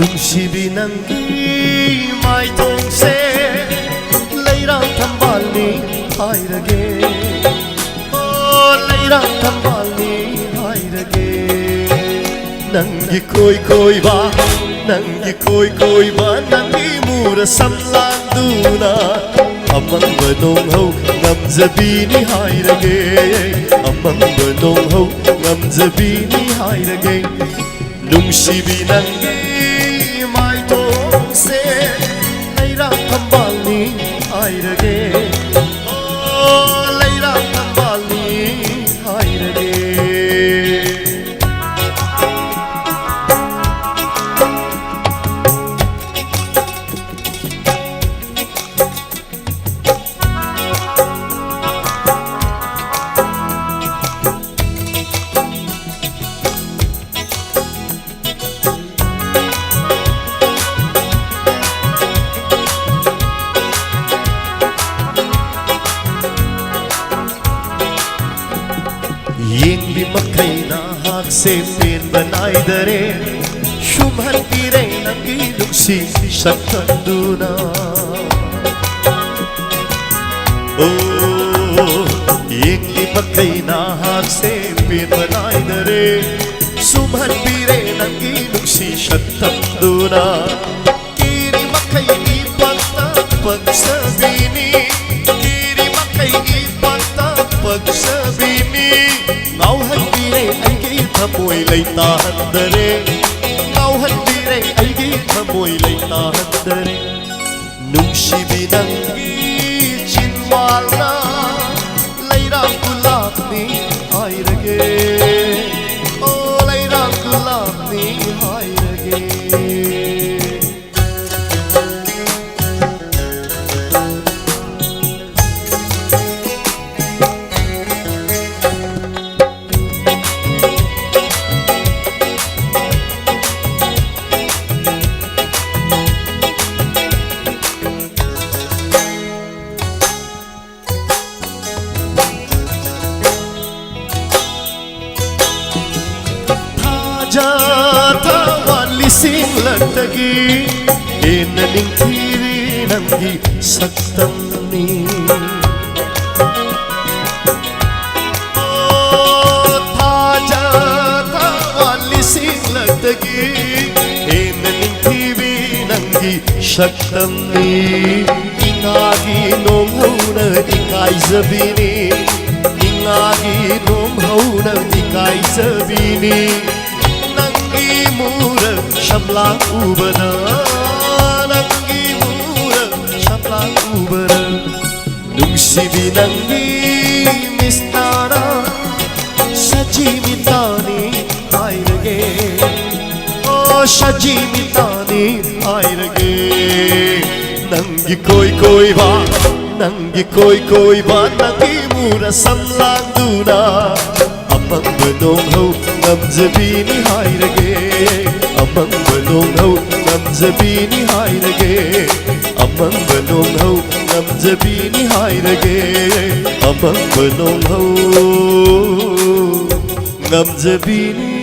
ꯅꯨꯡꯁꯤꯕꯤ ꯅꯪꯒꯤ ꯃꯥꯏꯊꯣꯡꯁꯦ ꯂꯩꯔꯥꯡ ꯊꯝꯕꯥꯜꯅꯤ ꯍꯥꯏꯔꯒꯦ ꯂꯩꯔꯥꯡ ꯊꯝꯕꯥꯜꯅꯤ ꯍꯥꯏꯔꯒꯦ ꯅꯪꯒꯤ ꯈꯣꯏ ꯈꯣꯏꯕ ꯅꯪꯒꯤ ꯈꯣꯏ ꯈꯣꯏꯕ ꯅꯪꯒꯤ ꯃꯨꯔ ꯁꯝꯂꯥꯡꯗꯨꯅ ꯑꯃꯪꯕ ꯅꯣꯡꯍꯧ ꯉꯝꯖꯕꯤꯅꯤ ꯍꯥꯏꯔꯒꯦ ꯑꯃꯪꯕ ꯅꯣꯡꯍꯧ ꯉꯝꯖꯕꯤꯅꯤ ꯍꯥꯏꯔꯒꯦ ꯅꯨꯡꯁꯤꯕꯤ ꯅꯪꯒꯤ 마이동세 레이랑 탐발니 하이르게 레이랑 탐발니 하이르게 Yengbi makaina hakse pen banaidare Shumhan pire nangi nungsi shaktanduna Oh Yengbi makaina hakse pen banaidare Shumhan pire nangi nungsi shaktanduna Kiri makai ipanta pagsabini Kiri makai ipanta pagsabini ngauhanbire aigi thamoi leitahandare ngauhanbire aigi thamoi leitahandare nungsibi nangi chinwalna leirang gulabni hairage oh leirang gulabni hairage Lagi enaning thiri nangi saktamni thaja tawali singlagi enaning thiri nangi saktamni ingagi nom hauna ikai zabini ingagi nom hauna ikai zabini mura shamla ubana nangi mura shamla ubana nungsibi nangi mistana saji mitani hairage oh saji mitani hairage nangi koi koi ba nangi koi koi ba nangi mura samlanduna amang dong ho ngamjabini hairage amang dong ho ngamjabini hairage amang dong ho ngamjabini hairage amang dong ho ngamjabini